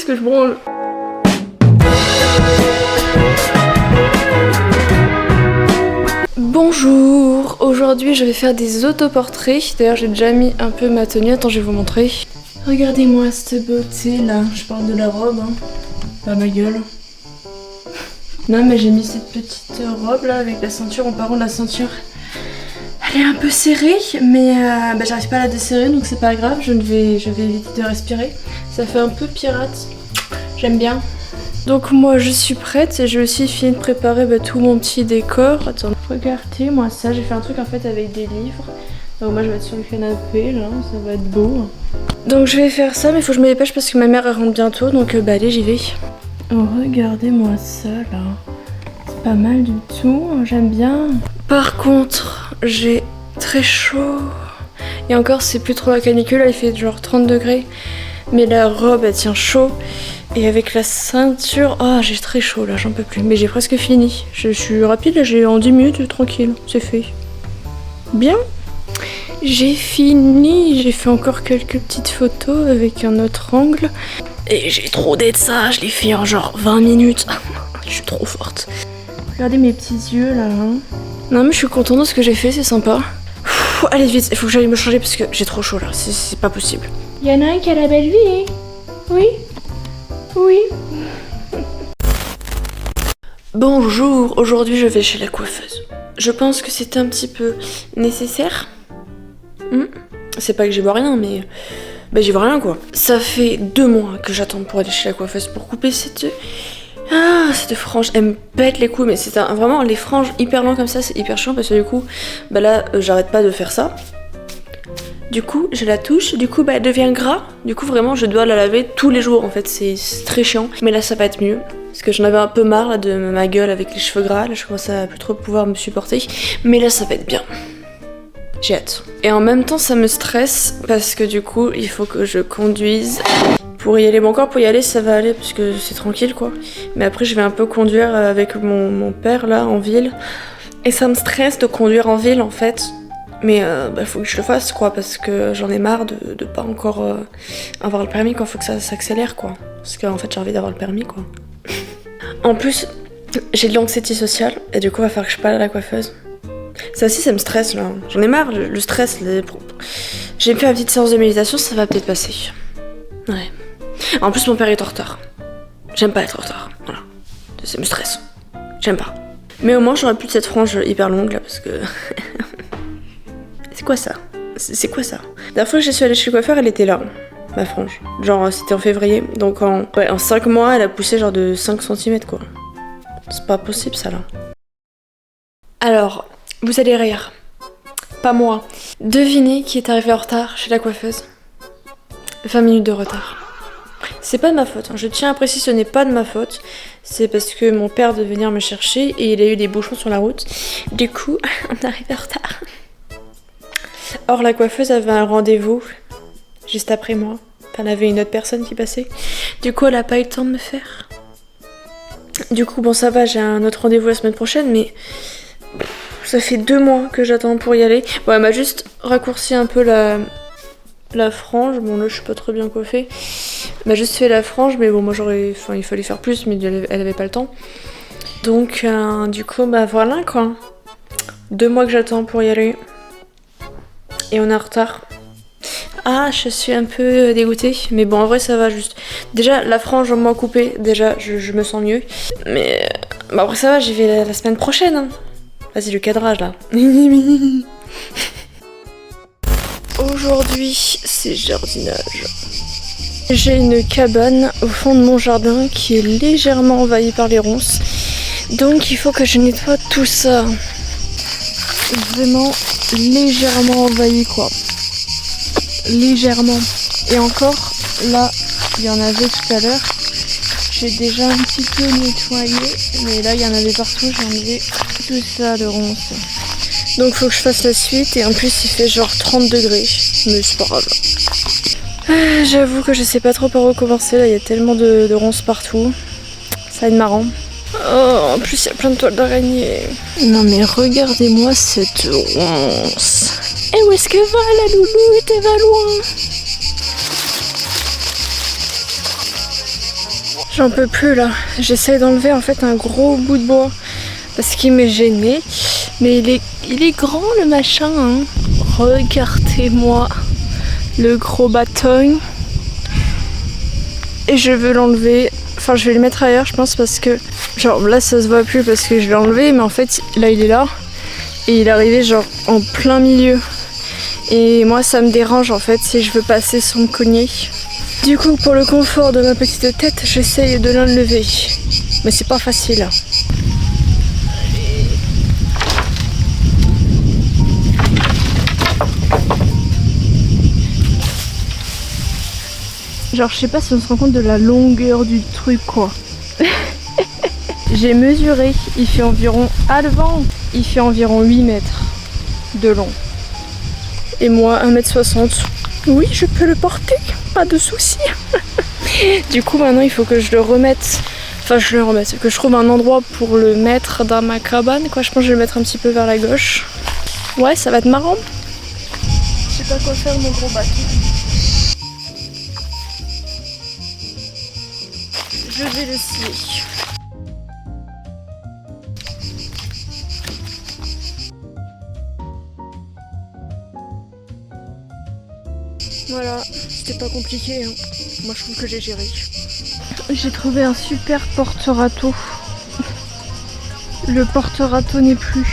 qu'est-ce que je branle? Bonjour, aujourd'hui je vais faire des autoportraits. D'ailleurs j'ai déjà mis un peu ma tenue, attends je vais vous montrer. Regardez-moi cette beauté là, je parle de la robe, hein. Pas ma gueule. Non mais j'ai mis cette petite robe là avec la ceinture, en parlant de la ceinture. Elle est un peu serrée mais j'arrive pas à la desserrer donc c'est pas grave, je vais éviter de respirer. Ça fait un peu pirate, j'aime bien. Donc moi je suis prête et j'ai aussi fini de préparer tout mon petit décor. Attends, regardez moi ça, j'ai fait un truc en fait avec des livres. Donc moi je vais être sur le canapé là, ça va être beau. Donc je vais faire ça mais il faut que je me dépêche parce que ma mère elle rentre bientôt donc allez j'y vais. Oh regardez-moi ça là, c'est pas mal du tout, j'aime bien. Par contre j'ai très chaud et encore c'est plus trop la canicule, là il fait genre 30 degrés. Mais la robe elle tient chaud. Et avec la ceinture, j'ai très chaud là, j'en peux plus. Mais j'ai presque fini. Je suis rapide là, j'ai en 10 minutes, tranquille, c'est fait. Bien. J'ai fini, j'ai fait encore quelques petites photos avec un autre angle. Et j'ai trop d'être ça, je l'ai fait en genre 20 minutes. Je suis trop forte. Regardez mes petits yeux là. Hein. Non mais je suis contente de ce que j'ai fait, c'est sympa. Allez vite, il faut que j'aille me changer parce que j'ai trop chaud là, c'est pas possible. Il y en a un qui a la belle vie, hein. Oui. Oui. Bonjour, aujourd'hui je vais chez la coiffeuse. Je pense que c'est un petit peu nécessaire. C'est pas que j'y vois rien, mais j'y vois rien quoi. Ça fait 2 mois que j'attends pour aller chez la coiffeuse pour couper cette frange. Elle me pète les couilles, mais c'est vraiment les franges hyper longues comme ça, c'est hyper chiant parce que du coup, là j'arrête pas de faire ça. Du coup, je la touche, du coup, elle devient gras. Du coup, vraiment, je dois la laver tous les jours, en fait. C'est très chiant. Mais là, ça va être mieux. Parce que j'en avais un peu marre, là, de ma gueule avec les cheveux gras. Là, je commence à plus trop pouvoir me supporter. Mais là, ça va être bien. J'ai hâte. Et en même temps, ça me stresse. Parce que du coup, il faut que je conduise. Pour y aller, bon, encore pour y aller, ça va aller. Parce que c'est tranquille, quoi. Mais après, je vais un peu conduire avec mon père, là, en ville. Et ça me stresse de conduire en ville, en fait. Mais faut que je le fasse quoi, parce que j'en ai marre de pas encore avoir le permis quoi, faut que ça s'accélère quoi. Parce qu'en fait j'ai envie d'avoir le permis quoi. En plus, j'ai de l'anxiété sociale et du coup il va falloir que je parle à la coiffeuse. Ça aussi ça me stresse là, j'en ai marre, le stress, j'ai fait une petite séance de méditation, ça va peut-être passer. Ouais. En plus mon père est en retard. J'aime pas être en retard, voilà. Ça me stresse. J'aime pas. Mais au moins j'aurai plus de cette frange hyper longue là parce que... C'est quoi ça? C'est quoi ça? La dernière fois que je suis allée chez le coiffeur, elle était là, ma frange. Genre, c'était en février. Donc en 5 mois, elle a poussé genre de 5 cm quoi. C'est pas possible ça là. Alors, vous allez rire. Pas moi. Devinez qui est arrivé en retard chez la coiffeuse. 20 minutes de retard. C'est pas de ma faute, hein. Je tiens à préciser, ce n'est pas de ma faute. C'est parce que mon père devait venir me chercher et il a eu des bouchons sur la route. Du coup, on arrive en retard. Or la coiffeuse avait un rendez-vous juste après moi. Enfin, elle avait une autre personne qui passait. Du coup elle a pas eu le temps de me faire. Du coup bon ça va, j'ai un autre rendez-vous la semaine prochaine mais ça fait 2 mois que j'attends pour y aller. Bon elle m'a juste raccourci un peu la frange. Bon là je suis pas trop bien coiffée. Elle m'a juste fait la frange mais bon moi il fallait faire plus mais elle avait pas le temps. Donc du coup voilà quoi. 2 mois que j'attends pour y aller. Et on est en retard. Je suis un peu dégoûtée. Mais bon, en vrai, ça va juste. Déjà, la frange au moins coupée, déjà, je me sens mieux. Mais après, ça va, j'y vais la semaine prochaine. Hein. Vas-y, le cadrage, là. Aujourd'hui, c'est jardinage. J'ai une cabane au fond de mon jardin qui est légèrement envahie par les ronces. Donc, il faut que je nettoie tout ça. Vraiment légèrement envahi quoi. Légèrement. Et encore, là, il y en avait tout à l'heure. J'ai déjà un petit peu nettoyé. Mais là, il y en avait partout. J'ai enlevé tout ça de ronces. Donc faut que je fasse la suite. Et en plus, il fait genre 30 degrés. Mais c'est pas grave. J'avoue que je sais pas trop par où commencer. Là, il y a tellement de ronces partout. Ça va être marrant. Oh, en plus il y a plein de toiles d'araignée. Non mais regardez-moi cette ronce. Et où est-ce que va la loulou? Elle va loin. J'en peux plus là. J'essaye d'enlever en fait un gros bout de bois parce qu'il m'est gêné. Mais il est grand le machin. Hein. Regardez-moi le gros bâton. Et je veux l'enlever. Enfin, je vais le mettre ailleurs, je pense, parce que genre là ça se voit plus parce que je l'ai enlevé. Mais en fait, là il est là. Et il est arrivé genre en plein milieu. Et moi ça me dérange en fait si je veux passer sans me cogner. Du coup, pour le confort de ma petite tête, j'essaye de l'enlever. Mais c'est pas facile. Genre, je sais pas si on se rend compte de la longueur du truc, quoi. J'ai mesuré, il fait environ... Ah, le vent! Il fait environ 8 mètres de long. Et moi, 1m60. Oui, je peux le porter, pas de soucis. Du coup, maintenant, il faut que je le remette. Enfin, que je trouve un endroit pour le mettre dans ma cabane, quoi. Je pense que je vais le mettre un petit peu vers la gauche. Ouais, ça va être marrant. Je sais pas quoi faire de mon gros bateau. Je vais le scier. Voilà, c'était pas compliqué, hein. Moi je trouve que j'ai géré. J'ai trouvé un super porte-râteau. Le porte-râteau n'est plus.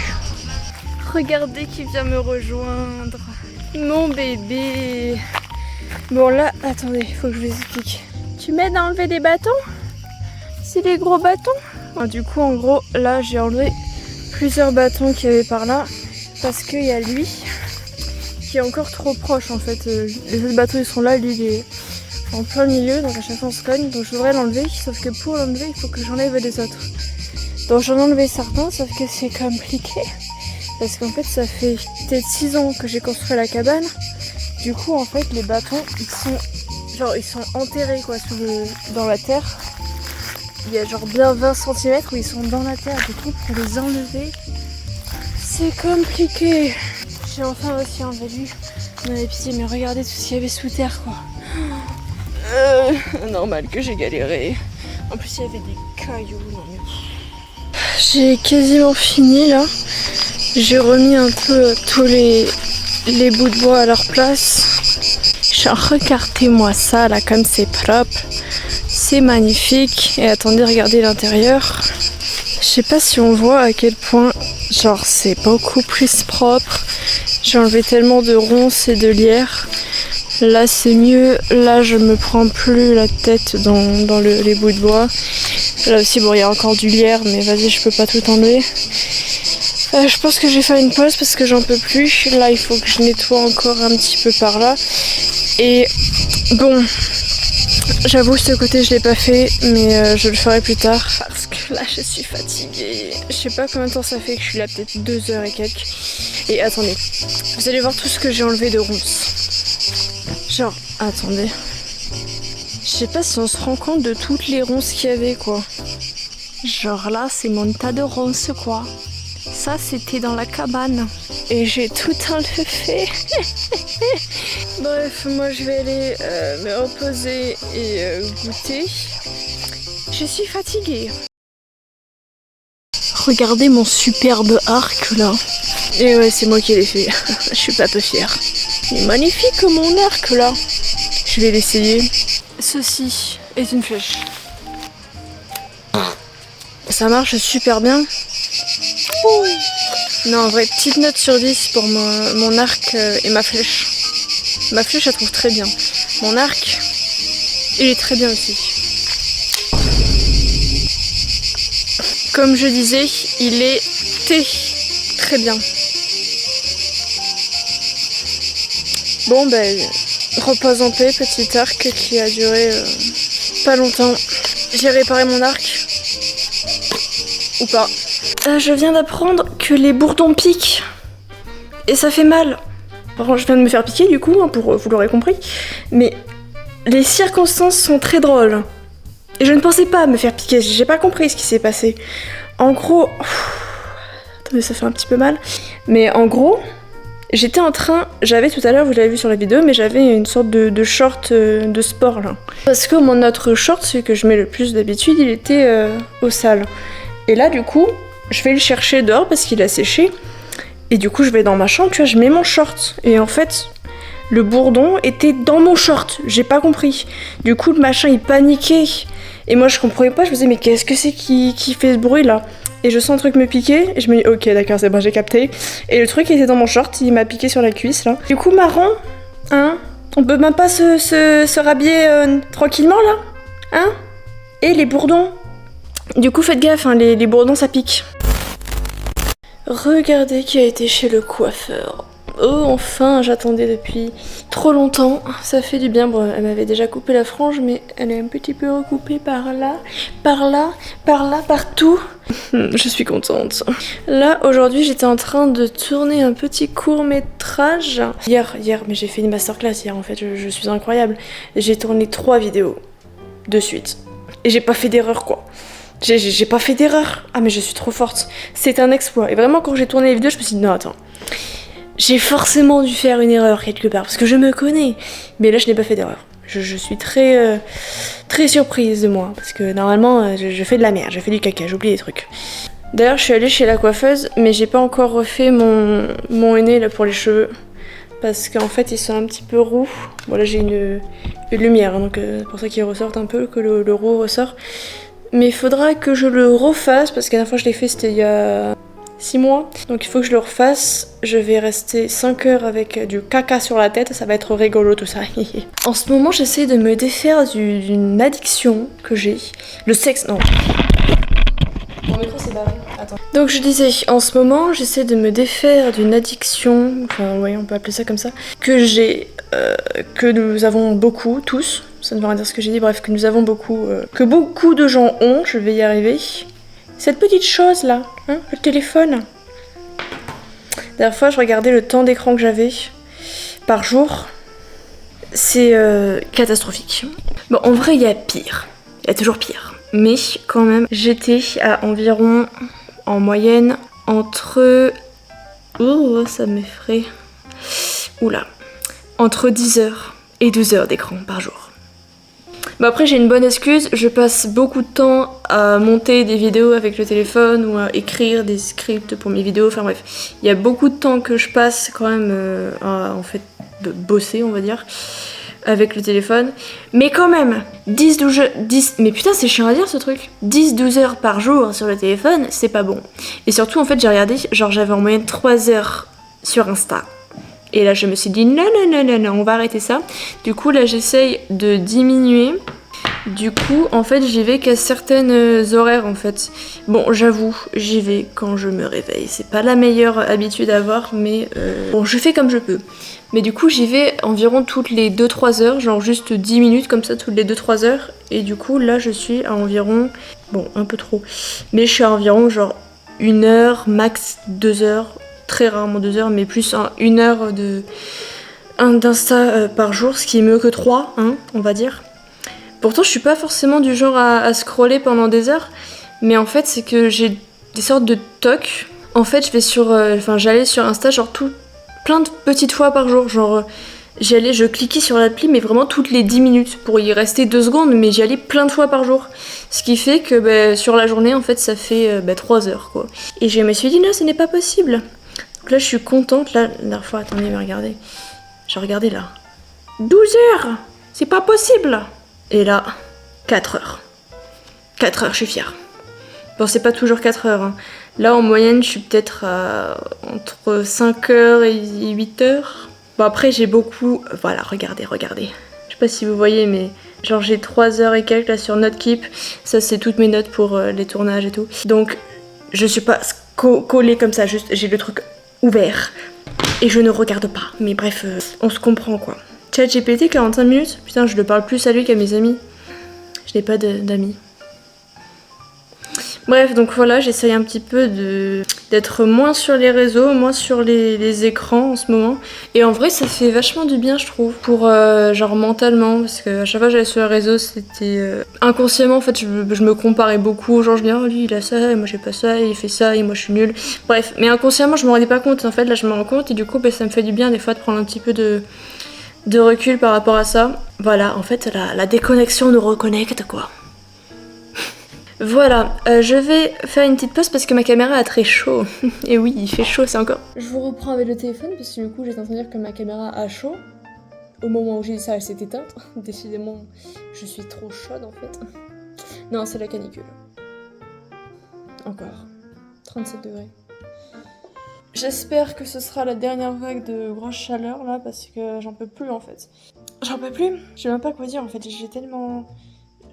Regardez qui vient me rejoindre. Mon bébé. Bon là, attendez, il faut que je vous explique. Tu m'aides à enlever des bâtons? C'est des gros bâtons? Du coup, en gros, là j'ai enlevé plusieurs bâtons qu'il y avait par là. Parce qu'il y a lui qui est encore trop proche en fait. Les autres bateaux ils sont là, lui il est en plein milieu, donc à chaque fois on se cogne. Donc je voudrais l'enlever, sauf que pour l'enlever il faut que j'enlève les autres. Donc j'en ai enlevé certains, sauf que c'est compliqué. Parce qu'en fait ça fait peut-être 6 ans que j'ai construit la cabane. Du coup en fait les bâtons ils sont enterrés quoi dans la terre. Il y a genre bien 20 cm où ils sont dans la terre. Du coup pour les enlever c'est compliqué. J'ai enfin aussi enlevé lui. On avait pitié, mais regardez tout ce qu'il y avait sous terre quoi. Normal que j'ai galéré. En plus il y avait des cailloux. Non, mais... J'ai quasiment fini là. J'ai remis un peu tous les bouts de bois à leur place. Genre regardez-moi ça là comme c'est propre. C'est magnifique. Et attendez, regardez l'intérieur. Je sais pas si on voit à quel point genre c'est beaucoup plus propre. J'ai enlevé tellement de ronces et de lierre. Là c'est mieux. Là je me prends plus la tête dans les bouts de bois. Là aussi bon il y a encore du lierre mais vas-y je peux pas tout enlever. Je pense que je vais faire une pause parce que j'en peux plus. Là il faut que je nettoie encore un petit peu par là. Et bon, j'avoue ce côté je l'ai pas fait mais je le ferai plus tard. Parce que là je suis fatiguée. Je sais pas combien de temps ça fait que je suis là, peut-être 2 heures et quelques. Et attendez, vous allez voir tout ce que j'ai enlevé de ronces. Genre, attendez. Je sais pas si on se rend compte de toutes les ronces qu'il y avait quoi. Genre là c'est mon tas de ronces quoi. Ça c'était dans la cabane. Et j'ai tout enlevé. Bref, moi je vais aller me reposer et goûter. Je suis fatiguée. Regardez mon superbe arc là. Et ouais, c'est moi qui l'ai fait. Je suis pas peu fière. Il est magnifique mon arc là. Je vais l'essayer. Ceci est une flèche. Ça marche super bien. Ouh. Non, en vrai, petite note sur 10 pour mon arc et ma flèche. Ma flèche, je la trouve très bien. Mon arc, il est très bien aussi. Comme je disais, il est très bien. Bon, ben, repose en paix, petit arc qui a duré pas longtemps. J'ai réparé mon arc. Ou pas. Je viens d'apprendre que les bourdons piquent. Et ça fait mal. Par contre, je viens de me faire piquer du coup, hein, vous l'aurez compris. Mais les circonstances sont très drôles. Et je ne pensais pas me faire piquer, j'ai pas compris ce qui s'est passé. En gros... attendez, ça fait un petit peu mal. Mais en gros, J'étais en train, j'avais tout à l'heure, vous l'avez vu sur la vidéo, mais j'avais une sorte de short de sport là. Parce que mon autre short, celui que je mets le plus d'habitude, il était au sale. Et là du coup, je vais le chercher dehors parce qu'il a séché. Et du coup je vais dans ma chambre, tu vois, je mets mon short. Et en fait, le bourdon était dans mon short, j'ai pas compris. Du coup le machin il paniquait. Et moi je comprenais pas, je me disais mais qu'est-ce que c'est qui fait ce bruit là? Et je sens un truc me piquer, et je me dis ok d'accord c'est bon j'ai capté. Et le truc il était dans mon short, il m'a piqué sur la cuisse là. Du coup marrant, hein? On peut même pas se rhabiller tranquillement là? Hein? Et les bourdons? Du coup faites gaffe, hein, les bourdons ça pique. Regardez qui a été chez le coiffeur. Oh enfin, j'attendais depuis trop longtemps, ça fait du bien. Bon, elle m'avait déjà coupé la frange, mais elle est un petit peu recoupée par là, par là, par là, partout. Je suis contente. Là, aujourd'hui, j'étais en train de tourner un petit court-métrage. Hier, mais j'ai fait une masterclass hier en fait, je suis incroyable. J'ai tourné 3 vidéos de suite. Et j'ai pas fait d'erreur quoi. J'ai pas fait d'erreur. Ah mais je suis trop forte. C'est un exploit. Et vraiment quand j'ai tourné les vidéos, je me suis dit non attends. J'ai forcément dû faire une erreur quelque part, parce que je me connais. Mais là, je n'ai pas fait d'erreur. Je suis très surprise de moi, parce que normalement, je fais de la merde, je fais du caca, j'oublie des trucs. D'ailleurs, je suis allée chez la coiffeuse, mais j'ai pas encore refait mon henné là pour les cheveux. Parce qu'en fait, ils sont un petit peu roux. Bon là, j'ai une lumière, hein, donc c'est pour ça qu'ils ressortent un peu, que le roux ressort. Mais il faudra que je le refasse, parce que la dernière fois que je l'ai fait, c'était il y a 6 mois, donc il faut que je le refasse. Je vais rester 5 heures avec du caca sur la tête, ça va être rigolo tout ça. En ce moment j'essaie de me défaire d'une addiction que j'ai. Le sexe, non. Mon micro s'est barré, attends. Donc je disais, en ce moment j'essaie de me défaire d'une addiction, enfin ouais on peut appeler ça comme ça, que j'ai, que nous avons beaucoup, tous, ça ne veut rien dire ce que j'ai dit, bref, que nous avons beaucoup, que beaucoup de gens ont, je vais y arriver. Cette petite chose là, hein, le téléphone. La dernière fois, je regardais le temps d'écran que j'avais par jour. C'est catastrophique. Bon, en vrai, il y a pire. Il y a toujours pire. Mais quand même, j'étais à environ, en moyenne, entre... Oh, ça m'effraie. Oula. Entre 10 heures et 12 heures d'écran par jour. Bon après j'ai une bonne excuse, je passe beaucoup de temps à monter des vidéos avec le téléphone ou à écrire des scripts pour mes vidéos, enfin bref. Il y a beaucoup de temps que je passe quand même à en fait bosser on va dire avec le téléphone. Mais quand même, 10, mais putain c'est chiant à dire ce truc, 10-12 heures par jour sur le téléphone, c'est pas bon. Et surtout en fait j'ai regardé, genre j'avais en moyenne 3 heures sur Insta. Et là je me suis dit non, on va arrêter ça. Du coup là j'essaye de diminuer. Du coup en fait j'y vais qu'à certaines horaires en fait. Bon j'avoue j'y vais quand je me réveille. C'est pas la meilleure habitude à avoir mais bon je fais comme je peux. Mais du coup j'y vais environ toutes les 2-3 heures. Genre juste 10 minutes comme ça toutes les 2-3 heures. Et du coup là je suis à environ, bon un peu trop, mais je suis à environ genre 1 heure, max 2 heures. Très rarement 2 heures, mais plus 1 heure d'Insta par jour, ce qui est mieux que 3, hein, on va dire. Pourtant, je suis pas forcément du genre à scroller pendant des heures, mais en fait, c'est que j'ai des sortes de tocs. En fait, je vais sur, j'allais sur Insta genre plein de petites fois par jour, genre je cliquais sur l'appli, mais vraiment toutes les 10 minutes pour y rester 2 secondes, mais j'y allais plein de fois par jour. Ce qui fait que sur la journée, en fait, ça fait 3 heures quoi. Et je me suis dit non, ce n'est pas possible. Donc là je suis contente, là, la dernière fois, attendez, mais regardez. J'ai regardé là. 12 heures! C'est pas possible! Et là, 4 heures. 4 heures, je suis fière. Bon, c'est pas toujours 4 heures. Hein. Là, en moyenne, je suis peut-être entre 5 heures et 8 heures. Bon, après, j'ai beaucoup... Voilà, regardez. Je sais pas si vous voyez, mais genre j'ai 3 heures et quelques là sur Notekeep. Ça, c'est toutes mes notes pour les tournages et tout. Donc, je suis pas collée comme ça, juste j'ai le truc ouvert et je ne regarde pas. Mais bref, on se comprend quoi. ChatGPT 45 minutes, putain je le parle plus à lui qu'à mes amis. Je n'ai pas d'amis. Bref donc voilà, j'essaye un petit peu d'être moins sur les réseaux, moins sur les écrans en ce moment. Et en vrai, ça fait vachement du bien, je trouve, pour genre mentalement, parce que à chaque fois que j'allais sur les réseaux, c'était inconsciemment, en fait, je me comparais beaucoup aux gens. Je me disais, oh, lui, il a ça, et moi, j'ai pas ça, et il fait ça, et moi, je suis nulle. Bref, mais inconsciemment, je me rendais pas compte. En fait, là, je me rends compte, et du coup, bah, ça me fait du bien, des fois, de prendre un petit peu de recul par rapport à ça. Voilà, en fait, la déconnexion nous reconnecte, quoi. Voilà, je vais faire une petite pause parce que ma caméra a très chaud. Et oui, il fait chaud, c'est encore. Je vous reprends avec le téléphone parce que du coup, j'étais en train de dire que ma caméra a chaud. Au moment où j'ai dit ça, elle s'est éteinte. Décidément, je suis trop chaude en fait. Non, c'est la canicule. Encore. 37 degrés. J'espère que ce sera la dernière vague de grosse chaleur là parce que j'en peux plus en fait. J'en peux plus. Je sais même pas quoi dire en fait. J'ai tellement.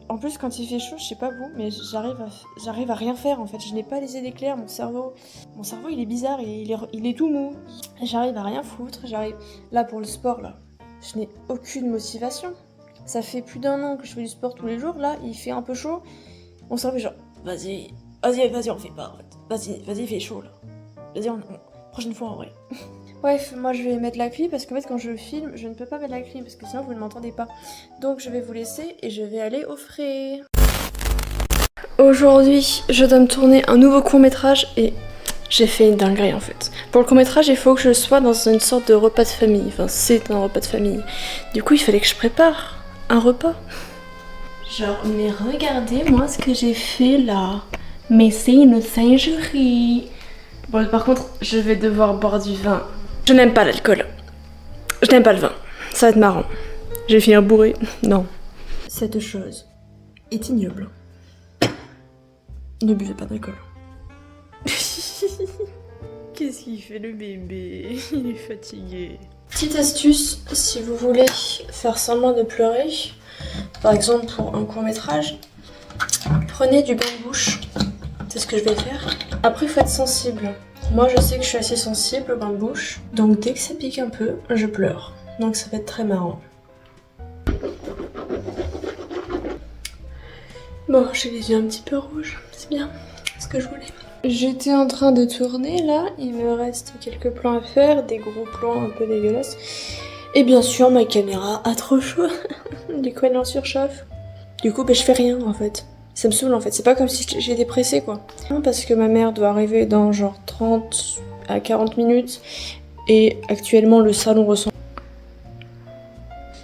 En plus, quand il fait chaud, je sais pas vous, mais j'arrive à rien faire en fait. Je n'ai pas les idées claires, mon cerveau il est bizarre, il est tout mou. J'arrive à rien foutre, là pour le sport là, je n'ai aucune motivation. Ça fait plus d'un an que je fais du sport tous les jours, là il fait un peu chaud. Mon cerveau est genre, vas-y, on fait pas, vas-y, il fait chaud là. Vas-y, prochaine fois en vrai. Bref, moi je vais mettre la clim parce qu'en fait quand je filme, je ne peux pas mettre la clim parce que sinon vous ne m'entendez pas. Donc je vais vous laisser et je vais aller au frais. Aujourd'hui, je dois me tourner un nouveau court-métrage et j'ai fait une dinguerie en fait. Pour le court-métrage, il faut que je sois dans une sorte de repas de famille. Enfin, c'est un repas de famille. Du coup, il fallait que je prépare un repas. Genre, mais regardez moi ce que j'ai fait là. Mais c'est une singerie. Bon, par contre, je vais devoir boire du vin. Je n'aime pas l'alcool. Je n'aime pas le vin. Ça va être marrant. Je vais finir bourrée. Non. Cette chose est ignoble. Ne buvez pas d'alcool. Qu'est-ce qu'il fait le bébé? Il est fatigué. Petite astuce, si vous voulez faire semblant de pleurer, par exemple pour un court-métrage, prenez du bain de bouche. C'est ce que je vais faire. Après, il faut être sensible. Moi, je sais que je suis assez sensible au bain de bouche. Donc, dès que ça pique un peu, je pleure. Donc, ça va être très marrant. Bon, j'ai les yeux un petit peu rouges. C'est bien. C'est ce que je voulais. J'étais en train de tourner, là. Il me reste quelques plans à faire. Des gros plans un peu dégueulasses. Et bien sûr, ma caméra a trop chaud. Du coup, elle est en surchauffe. Du coup, je fais rien, en fait. Ça me saoule en fait, c'est pas comme si j'étais pressée quoi. Parce que ma mère doit arriver dans genre 30 à 40 minutes et actuellement le salon ressemble.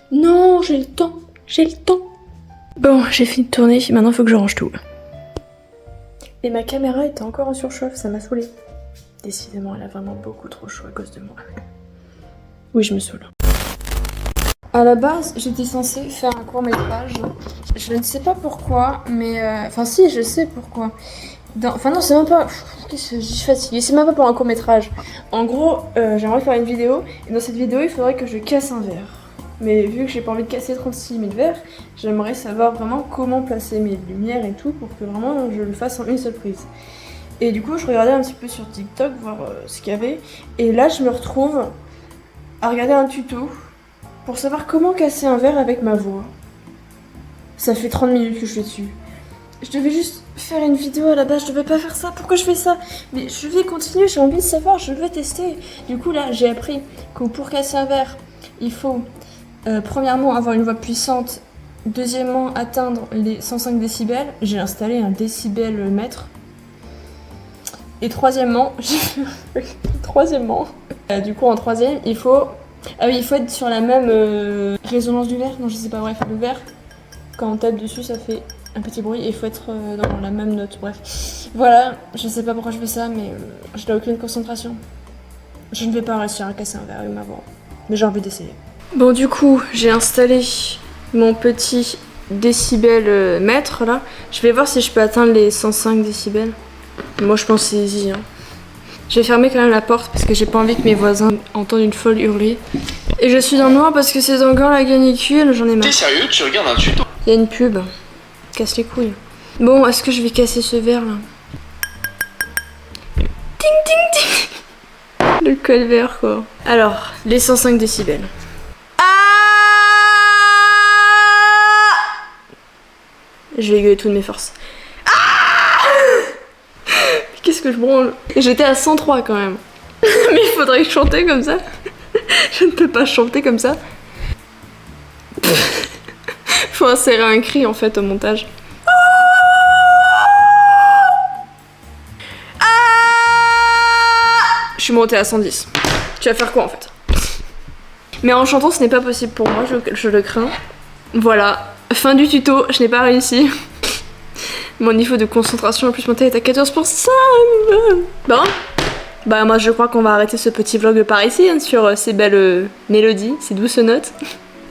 Non, j'ai le temps. Bon, j'ai fini de tourner, maintenant il faut que je range tout. Et ma caméra était encore en surchauffe, ça m'a saoulée. Décidément, elle a vraiment beaucoup trop chaud à cause de moi. Oui, je me saoule. À la base, j'étais censée faire un court-métrage. Je ne sais pas pourquoi, mais... Enfin si, je sais pourquoi. Enfin non, c'est même pas... Qu'est-ce que je suis fatiguée. C'est même pas pour un court-métrage. En gros, j'aimerais faire une vidéo. Et dans cette vidéo, il faudrait que je casse un verre. Mais vu que j'ai pas envie de casser 36 000 verres, j'aimerais savoir vraiment comment placer mes lumières et tout pour que vraiment je le fasse en une seule prise. Et du coup, je regardais un petit peu sur TikTok, voir ce qu'il y avait. Et là, je me retrouve à regarder un tuto pour savoir comment casser un verre avec ma voix. Ça fait 30 minutes que je suis dessus. Je devais juste faire une vidéo à la base, je devais pas faire ça. Pourquoi je fais ça? Mais je vais continuer, j'ai envie de savoir, je vais tester. Du coup là, j'ai appris que pour casser un verre, il faut premièrement avoir une voix puissante. Deuxièmement, atteindre les 105 décibels. J'ai installé un décibel-mètre. Et troisièmement, du coup en troisième, il faut... Ah oui, il faut être sur la même résonance du verre. Non, je sais pas, bref, le verre, quand on tape dessus, ça fait un petit bruit et il faut être dans la même note, bref. Voilà, je sais pas pourquoi je fais ça, mais je n'ai aucune concentration. Je ne vais pas réussir à casser un verre avec ma voix, mais j'ai envie d'essayer. Bon, du coup, j'ai installé mon petit décibel mètre, là. Je vais voir si je peux atteindre les 105 décibels. Moi, je pense que c'est easy, hein. Je vais fermer quand même la porte parce que j'ai pas envie que mes voisins entendent une folle hurler. Et je suis dans le noir parce que c'est encore la canicule, j'en ai marre. T'es sérieux? Tu regardes un tuto? Il y a une pub. Casse les couilles. Bon, est-ce que je vais casser ce verre là? Ting ting ting. Le colvert quoi. Alors, les 105 décibels. Ah! Je vais gueuler toutes mes forces. Ah! Qu'est-ce que je branle? J'étais à 103 quand même. Mais il faudrait chanter comme ça. Je ne peux pas chanter comme ça. Faut insérer un cri en fait au montage. Je suis montée à 110. Tu vas faire quoi en fait? Mais en chantant ce n'est pas possible pour moi, je le crains. Voilà, fin du tuto, je n'ai pas réussi. Mon niveau de concentration en plus mental est à 14%. Bon, bah moi je crois qu'on va arrêter ce petit vlog par ici, hein, sur ces belles mélodies, ces douces notes.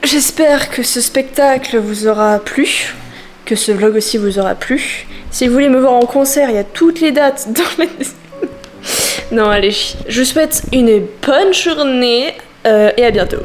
J'espère que ce spectacle vous aura plu, que ce vlog aussi vous aura plu. Si vous voulez me voir en concert, il y a toutes les dates dans la... Non allez, je vous souhaite une bonne journée et à bientôt.